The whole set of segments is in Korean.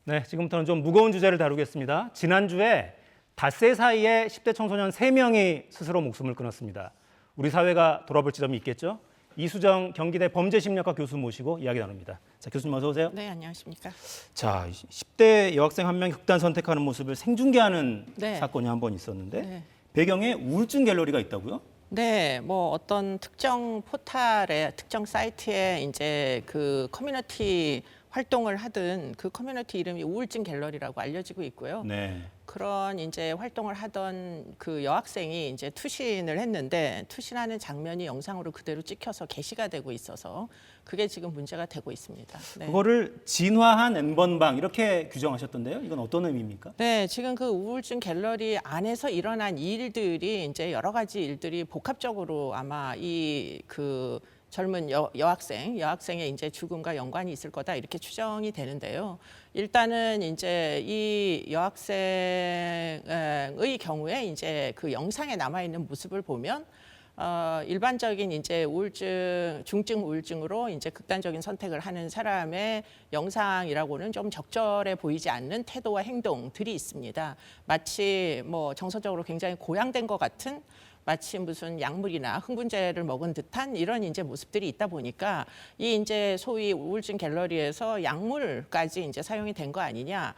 네, 지금부터는 좀 무거운 주제를 다루겠습니다. 지난주에 닷새 사이에 10대 청소년 3명이 스스로 목숨을 끊었습니다. 우리 사회가 돌아볼 지점이 있겠죠? 이수정 경기대 범죄심리학과 교수 모시고 이야기 나눕니다. 자, 교수님 어서 오세요. 네, 안녕하십니까. 자, 10대 여학생 한 명이 극단 선택하는 모습을 생중계하는 네. 사건이 한 번 있었는데 네. 배경에 우울증 갤러리가 있다고요? 네, 뭐 어떤 특정 포탈에 특정 사이트에 이제 그 커뮤니티 활동을 하던 그 커뮤니티 이름이 우울증 갤러리라고 알려지고 있고요. 네. 그런 이제 활동을 하던 그 여학생이 이제 투신을 했는데 투신하는 장면이 영상으로 그대로 찍혀서 게시가 되고 있어서 그게 지금 문제가 되고 있습니다. 네. 그거를 진화한 N번방 이렇게 규정하셨던데요. 이건 어떤 의미입니까? 네, 지금 그 우울증 갤러리 안에서 일어난 일들이 이제 여러 가지 일들이 복합적으로 아마 이 그 젊은 여학생의 이제 죽음과 연관이 있을 거다 이렇게 추정이 되는데요. 일단은 이제 이 여학생의 경우에 이제 그 영상에 남아 있는 모습을 보면 일반적인 이제 우울증, 중증 우울증으로 이제 극단적인 선택을 하는 사람의 영상이라고는 좀 적절해 보이지 않는 태도와 행동들이 있습니다. 마치 뭐 정서적으로 굉장히 고양된 것 같은 마치 무슨 약물이나 흥분제를 먹은 듯한 이런 이제 모습들이 있다 보니까 이 이제 소위 우울증 갤러리에서 약물까지 이제 사용이 된 거 아니냐.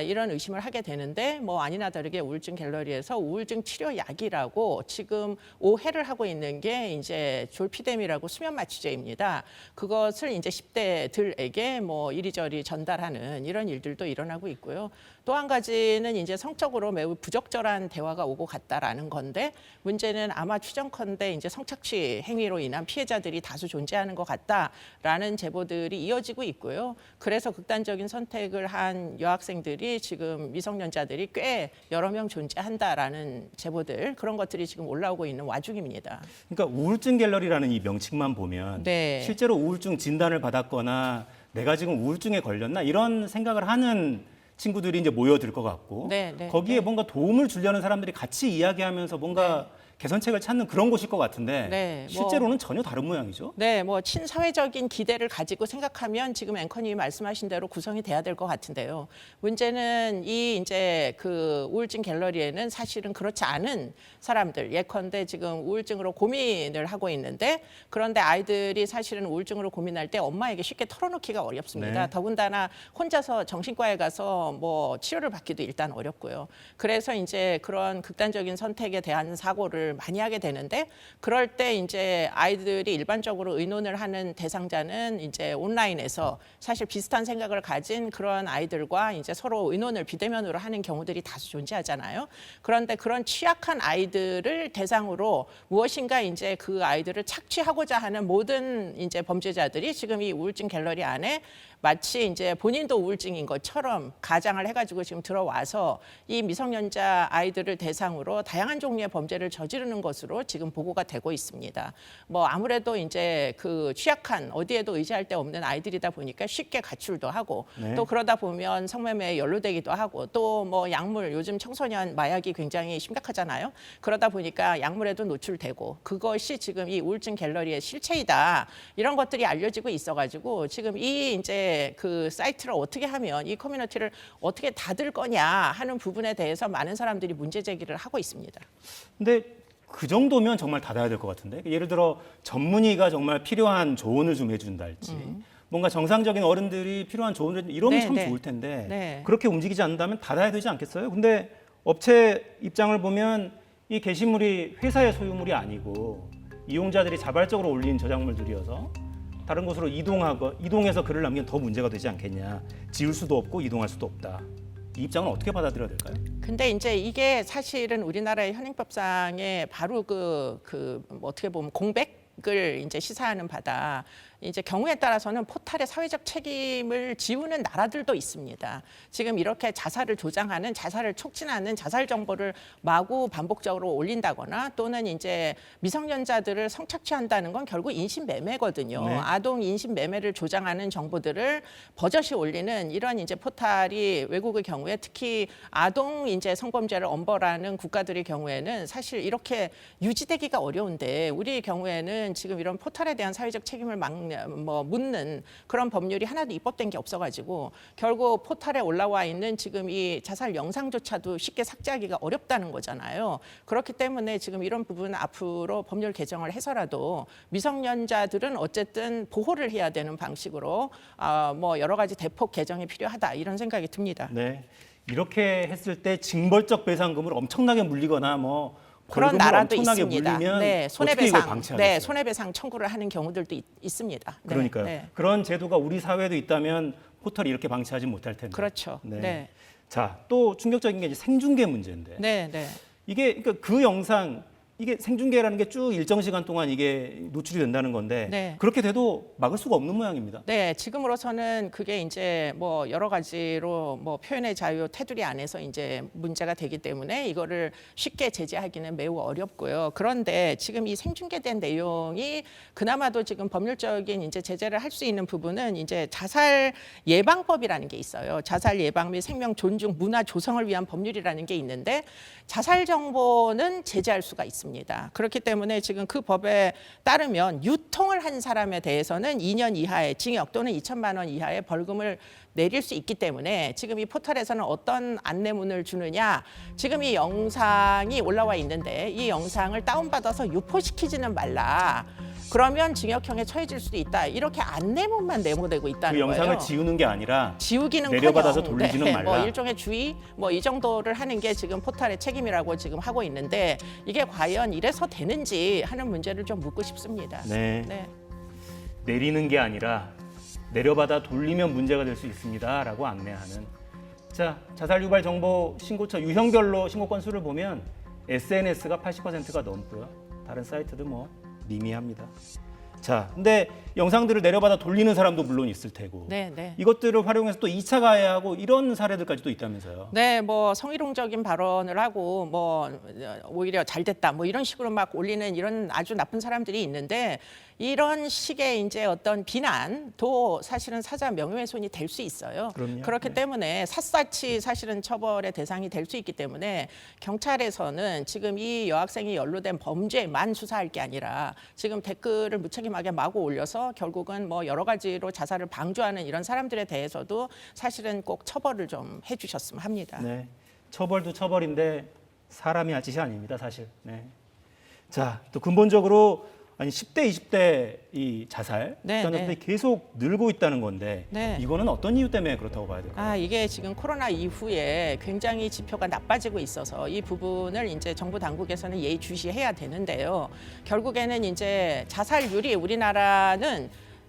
이런 의심을 하게 되는데 뭐 아니나 다르게 우울증 갤러리에서 우울증 치료 약이라고 지금 오해를 하고 있는 게 이제 졸피뎀이라고 수면 마취제입니다. 그것을 이제 10대들에게 뭐 이리저리 전달하는 이런 일들도 일어나고 있고요. 또 한 가지는 이제 성적으로 매우 부적절한 대화가 오고 갔다라는 건데 문제는 아마 추정컨대 이제 성착취 행위로 인한 피해자들이 다수 존재하는 것 같다라는 제보들이 이어지고 있고요. 그래서 극단적인 선택을 한 여학생들이 지금 미성년자들이 꽤 여러 명 존재한다라는 제보들 그런 것들이 지금 올라오고 있는 와중입니다. 그러니까 우울증 갤러리라는 이 명칭만 보면 네. 실제로 우울증 진단을 받았거나 내가 지금 우울증에 걸렸나 이런 생각을 하는 친구들이 이제 모여들 것 같고 네, 네, 거기에 네. 뭔가 도움을 주려는 사람들이 같이 이야기하면서 뭔가 개선책을 찾는 그런 곳일 것 같은데 네, 뭐 실제로는 전혀 다른 모양이죠. 네, 뭐 친사회적인 기대를 가지고 생각하면 지금 앵커님이 말씀하신 대로 구성이 돼야 될 것 같은데요. 문제는 이 이제 그 우울증 갤러리에는 사실은 그렇지 않은 사람들, 예컨대 지금 우울증으로 고민을 하고 있는데 그런데 아이들이 사실은 우울증으로 고민할 때 엄마에게 쉽게 털어놓기가 어렵습니다. 네. 더군다나 혼자서 정신과에 가서 뭐 치료를 받기도 일단 어렵고요. 그래서 이제 그런 극단적인 선택에 대한 사고를 많이 하게 되는데 그럴 때 이제 아이들이 일반적으로 의논을 하는 대상자는 이제 온라인에서 사실 비슷한 생각을 가진 그런 아이들과 이제 서로 의논을 비대면으로 하는 경우들이 다수 존재하잖아요. 그런데 그런 취약한 아이들을 대상으로 무엇인가 이제 그 아이들을 착취하고자 하는 모든 이제 범죄자들이 지금 이 우울증 갤러리 안에 마치 이제 본인도 우울증인 것처럼 가장을 해가지고 지금 들어와서 이 미성년자 아이들을 대상으로 다양한 종류의 범죄를 저지르는 것으로 지금 보고가 되고 있습니다. 뭐 아무래도 이제 그 취약한 어디에도 의지할 데 없는 아이들이다 보니까 쉽게 가출도 하고 네. 또 그러다 보면 성매매에 연루되기도 하고 또 뭐 약물 요즘 청소년 마약이 굉장히 심각하잖아요. 그러다 보니까 약물에도 노출되고 그것이 지금 이 우울증 갤러리의 실체이다. 이런 것들이 알려지고 있어가지고 지금 이 이제 그 사이트를 어떻게 하면 이 커뮤니티를 어떻게 닫을 거냐 하는 부분에 대해서 많은 사람들이 문제 제기를 하고 있습니다. 근데 그 정도면 정말 닫아야 될 것 같은데 예를 들어 전문의가 정말 필요한 조언을 좀 해준달지 뭔가 정상적인 어른들이 필요한 조언을 이러면 네, 참 네. 좋을 텐데 네. 그렇게 움직이지 않는다면 닫아야 되지 않겠어요? 근데 업체 입장을 보면 이 게시물이 회사의 소유물이 아니고 이용자들이 자발적으로 올린 저작물들이어서 다른 곳으로 이동해서 글을 남기면 더 문제가 되지 않겠냐. 지울 수도 없고 이동할 수도 없다. 이 입장은 어떻게 받아들여야 될까요? 근데 이제 이게 사실은 우리나라의 현행법상에 바로 뭐 어떻게 보면 공백을 이제 시사하는 바다. 이제 경우에 따라서는 포탈의 사회적 책임을 지우는 나라들도 있습니다. 지금 이렇게 자살을 조장하는, 자살을 촉진하는 자살 정보를 마구 반복적으로 올린다거나 또는 이제 미성년자들을 성착취한다는 건 결국 인신매매거든요. 네. 아동 인신매매를 조장하는 정보들을 버젓이 올리는 이런 이제 포탈이 외국의 경우에 특히 아동 이제 성범죄를 엄벌하는 국가들의 경우에는 사실 이렇게 유지되기가 어려운데 우리 경우에는 경우에는 지금 이런 포털에 대한 사회적 책임을 묻는 그런 법률이 하나도 입법된 게 없어가지고 결국 포털에 올라와 있는 지금 이 자살 영상조차도 쉽게 삭제하기가 어렵다는 거잖아요. 그렇기 때문에 지금 이런 부분은 앞으로 법률 개정을 해서라도 미성년자들은 어쨌든 보호를 해야 되는 방식으로 뭐 여러 가지 대폭 개정이 필요하다 이런 생각이 듭니다. 네. 이렇게 했을 때 징벌적 배상금을 엄청나게 물리거나 뭐 그런 벌금을 나라도 엄청나게 있습니다. 물리면 네, 어떻게 이걸 손해배상, 방치하겠어요? 네, 손해배상 청구를 하는 경우들도 있습니다. 네, 그러니까요. 네. 그런 제도가 우리 사회에도 있다면 포털이 이렇게 방치하지 못할 텐데. 그렇죠. 네. 네, 자, 또 충격적인 게 이제 생중계 문제인데. 네, 네. 이게 그러니까 그 영상 이게 생중계라는 게 쭉 일정 시간 동안 이게 노출이 된다는 건데 네. 그렇게 돼도 막을 수가 없는 모양입니다. 네, 지금으로서는 그게 이제 뭐 여러 가지로 뭐 표현의 자유 테두리 안에서 이제 문제가 되기 때문에 이거를 쉽게 제재하기는 매우 어렵고요. 그런데 지금 이 생중계된 내용이 그나마도 지금 법률적인 이제 제재를 할 수 있는 부분은 이제 자살 예방법이라는 게 있어요. 자살 예방 및 생명 존중 문화 조성을 위한 법률이라는 게 있는데 자살 정보는 제재할 수가 있습니다. 그렇기 때문에 지금 그 법에 따르면 유통을 한 사람에 대해서는 2년 이하의 징역 또는 2천만 원 이하의 벌금을 내릴 수 있기 때문에 지금 이 포털에서는 어떤 안내문을 주느냐, 지금 이 영상이 올라와 있는데 이 영상을 다운받아서 유포시키지는 말라. 그러면 징역형에 처해질 수도 있다. 이렇게 안내문만 내모되고 있다는 그 영상을 거예요. 지우는 게 아니라 지우기는 내려받아서 돌리지는 말라. 뭐 일종의 주의 뭐 이 정도를 하는 게 지금 포털의 책임이라고 지금 하고 있는데 이게 과연 이래서 되는지 하는 문제를 좀 묻고 싶습니다. 네. 네. 내리는 게 아니라 내려받아 돌리면 문제가 될 수 있습니다라고 안내하는. 자, 자살 유발 정보 신고처 유형별로 신고 건수를 보면 SNS가 80%가 넘고요. 다른 사이트도 뭐 미미합니다. 자, 근데 영상들을 내려받아 돌리는 사람도 물론 있을 테고 네, 네. 이것들을 활용해서 또 2차 가해하고 이런 사례들까지도 있다면서요. 네, 뭐 성희롱적인 발언을 하고 뭐 오히려 잘 됐다 뭐 이런 식으로 막 올리는 이런 아주 나쁜 사람들이 있는데 이런 식의 이제 어떤 비난도 사실은 사자 명예훼손이 될 수 있어요. 그럼요. 그렇기 네. 때문에 샅샅이 사실은 처벌의 대상이 될 수 있기 때문에 경찰에서는 지금 이 여학생이 연루된 범죄만 수사할 게 아니라 지금 댓글을 무책임하게 마구 올려서 결국은 뭐 여러 가지로 자살을 방조하는 이런 사람들에 대해서도 사실은 꼭 처벌을 좀 해주셨으면 합니다. 네, 처벌도 처벌인데 사람이 할 짓이 아닙니다, 사실. 네. 자, 또 근본적으로 아니 10대, 20대 이 자살 네, 수단자들이 계속 늘고 있다는 건데 네. 이거는 어떤 이유 때문에 그렇다고 봐야 될까요? 이게 지금 코로나 이후에 굉장히 지표가 나빠지고 있어서 이 부분을 이제 정부 당국에서는 예의주시해야 되는데요. 결국에는 이제 자살률이 우리나라는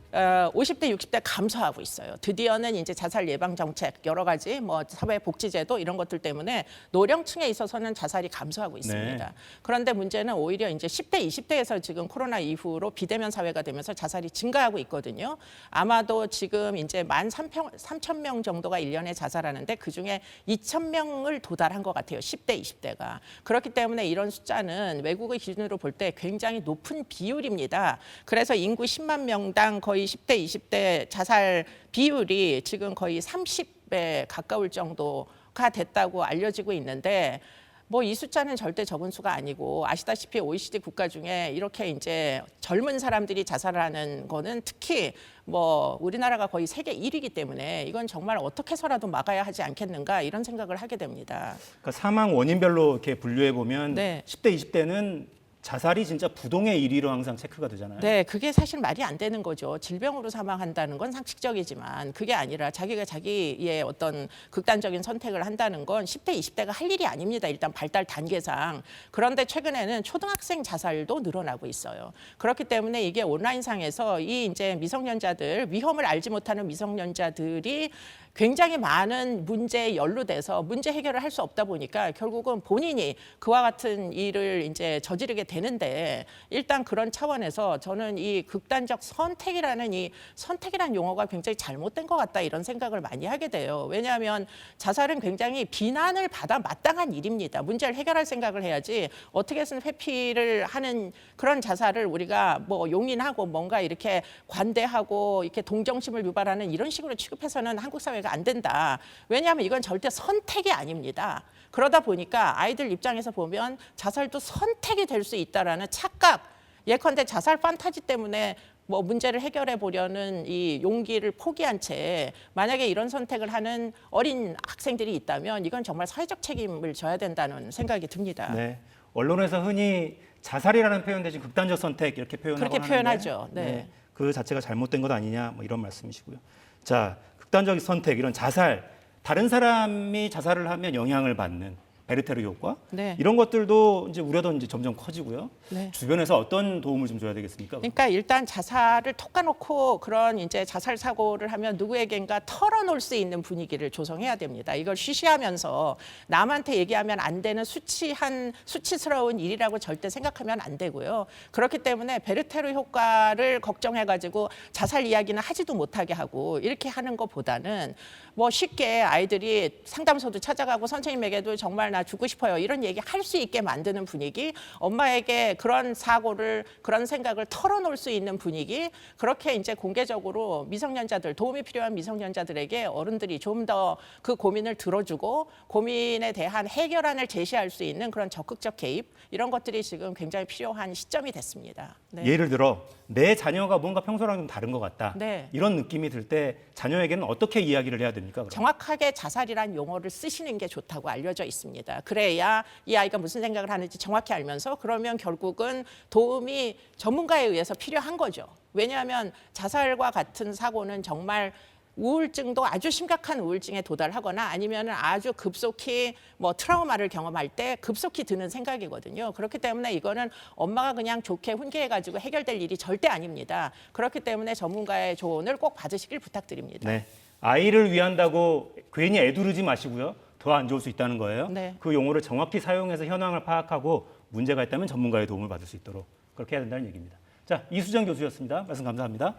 50대, 60대 감소하고 있어요. 드디어는 이제 자살 예방 정책 여러 가지 뭐 사회복지제도 이런 것들 때문에 노령층에 있어서는 자살이 감소하고 있습니다. 네. 그런데 문제는 오히려 이제 10대, 20대에서 지금 코로나 이후로 비대면 사회가 되면서 자살이 증가하고 있거든요. 아마도 지금 이제 13,000명 정도가 1년에 자살하는데 그중에 2,000명을 도달한 것 같아요. 10대, 20대가. 그렇기 때문에 이런 숫자는 외국의 기준으로 볼 때 굉장히 높은 비율입니다. 그래서 인구 10만 명당 거의 10대, 20대 자살 비율이 지금 거의 30배 가까울 정도가 됐다고 알려지고 있는데 뭐 이 숫자는 절대 적은 수가 아니고 아시다시피 OECD 국가 중에 이렇게 이제 젊은 사람들이 자살하는 거는 특히 뭐 우리나라가 거의 세계 1위이기 때문에 이건 정말 어떻게 해서라도 막아야 하지 않겠는가 이런 생각을 하게 됩니다. 그러니까 사망 원인별로 이렇게 분류해 보면 네. 10대, 20대는 자살이 진짜 부동의 1위로 항상 체크가 되잖아요. 네, 그게 사실 말이 안 되는 거죠. 질병으로 사망한다는 건 상식적이지만 그게 아니라 자기가 자기의 어떤 극단적인 선택을 한다는 건 10대, 20대가 할 일이 아닙니다. 일단 발달 단계상. 그런데 최근에는 초등학생 자살도 늘어나고 있어요. 그렇기 때문에 이게 온라인상에서 이 이제 미성년자들, 위험을 알지 못하는 미성년자들이 굉장히 많은 문제에 연루돼서 문제 해결을 할 수 없다 보니까 결국은 본인이 그와 같은 일을 이제 저지르게 되는데 일단 그런 차원에서 저는 이 극단적 선택이라는 이 선택이라는 용어가 굉장히 잘못된 것 같다 이런 생각을 많이 하게 돼요. 왜냐하면 자살은 굉장히 비난을 받아 마땅한 일입니다. 문제를 해결할 생각을 해야지 어떻게 해서는 회피를 하는 그런 자살을 우리가 뭐 용인하고 뭔가 이렇게 관대하고 이렇게 동정심을 유발하는 이런 식으로 취급해서는 한국 사회가 안 된다. 왜냐하면 이건 절대 선택이 아닙니다. 그러다 보니까 아이들 입장에서 보면 자살도 선택이 될 수 있다라는 착각 예컨대 자살 판타지 때문에 뭐 문제를 해결해 보려는 이 용기를 포기한 채 만약에 이런 선택을 하는 어린 학생들이 있다면 이건 정말 사회적 책임을 져야 된다는 생각이 듭니다. 네. 언론에서 흔히 자살이라는 표현 대신 극단적 선택 이렇게 표현하곤 그렇게 표현하죠. 네. 그 자체가 잘못된 것 아니냐 뭐 이런 말씀이시고요. 자, 극단적 선택 이런 자살 다른 사람이 자살을 하면 영향을 받는 베르테르 효과 네. 이런 것들도 이제 우려도 이제 점점 커지고요. 네. 주변에서 어떤 도움을 좀 줘야 되겠습니까? 그러니까 일단 자살을 톡 까놓고 그런 이제 자살 사고를 하면 누구에겐가 털어놓을 수 있는 분위기를 조성해야 됩니다. 이걸 쉬쉬하면서 남한테 얘기하면 안 되는 수치스러운 일이라고 절대 생각하면 안 되고요. 그렇기 때문에 베르테르 효과를 걱정해가지고 자살 이야기는 하지도 못하게 하고 이렇게 하는 것보다는 뭐 쉽게 아이들이 상담소도 찾아가고 선생님에게도 정말 나 죽고 싶어요 이런 얘기 할 수 있게 만드는 분위기, 엄마에게 그런 사고를 그런 생각을 털어놓을 수 있는 분위기, 그렇게 이제 공개적으로 미성년자들 도움이 필요한 미성년자들에게 어른들이 좀 더 그 고민을 들어주고 고민에 대한 해결안을 제시할 수 있는 그런 적극적 개입 이런 것들이 지금 굉장히 필요한 시점이 됐습니다. 네. 예를 들어 내 자녀가 뭔가 평소랑 좀 다른 것 같다. 네. 이런 느낌이 들 때 자녀에게는 어떻게 이야기를 해야 됩니까? 그럼? 정확하게 자살이란 용어를 쓰시는 게 좋다고 알려져 있습니다. 그래야 이 아이가 무슨 생각을 하는지 정확히 알면서 그러면 결국은 도움이 전문가에 의해서 필요한 거죠. 왜냐하면 자살과 같은 사고는 정말 우울증도 아주 심각한 우울증에 도달하거나 아니면 아주 급속히 뭐 트라우마를 경험할 때 급속히 드는 생각이거든요. 그렇기 때문에 이거는 엄마가 그냥 좋게 훈계해가지고 해결될 일이 절대 아닙니다. 그렇기 때문에 전문가의 조언을 꼭 받으시길 부탁드립니다. 네. 아이를 위한다고 괜히 애두르지 마시고요. 더 안 좋을 수 있다는 거예요. 네. 그 용어를 정확히 사용해서 현황을 파악하고 문제가 있다면 전문가의 도움을 받을 수 있도록 그렇게 해야 된다는 얘기입니다. 자, 이수정 교수였습니다. 말씀 감사합니다.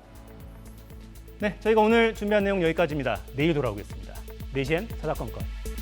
네, 저희가 오늘 준비한 내용 여기까지입니다. 내일 돌아오겠습니다. 4시엔 사사건건.